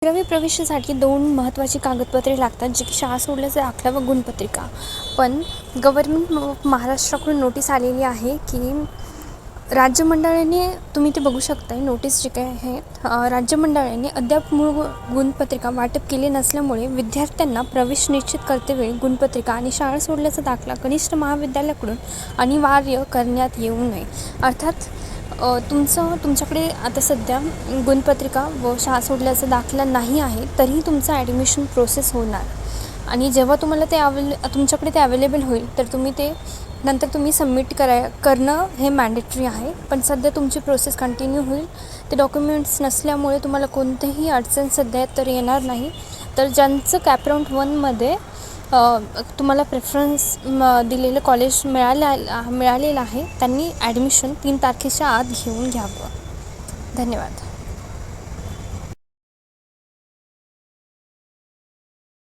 11वी प्रवेशासाठी 2 महत्त्वाची कागदपत्रे लागतात, जे की शाळा सोडल्याचा दाखला व गुणपत्रिका. पण गव्हर्नमेंट महाराष्ट्राकडून नोटीस आलेली आहे की राज्य मंडळाने, तुम्ही ते बघू शकताय नोटीस जी काय आहे, राज्य मंडळाने अद्याप मूळ गुणपत्रिका वाटप केले नसल्यामुळे विद्यार्थ्यांना प्रवेश निश्चित करतेवेळी गुणपत्रिका आणि शाळा सोडल्याचा दाखला कनिष्ठ महाविद्यालयाकडून अनिवार्य करण्यात येऊ नये. अर्थात तुमच्याकडे आता सध्या गुणपत्रिका व शाळा सोडल्याचा दाखला नाही आहे, तरीही तुमचं ॲडमिशन प्रोसेस होणार आणि जेव्हा तुम्हाला ते तुमच्याकडे ते अवेलेबल होईल तर तुम्ही ते नंतर सबमिट करणं हे मॅन्डेटरी आहे. पण सध्या तुमची प्रोसेस कंटिन्यू होईल. ते डॉक्युमेंट्स नसल्यामुळे तुम्हाला कोणतेही अडचण सध्या तर येणार नाही. तर ज्यांचं कॅपराऊंड 1मध्ये तुम्हाला प्रेफरन्स दिलेलं कॉलेज मिळालेलं आहे, त्यांनी ॲडमिशन 3 तारखेच्या आत घेऊन घ्यावं. धन्यवाद.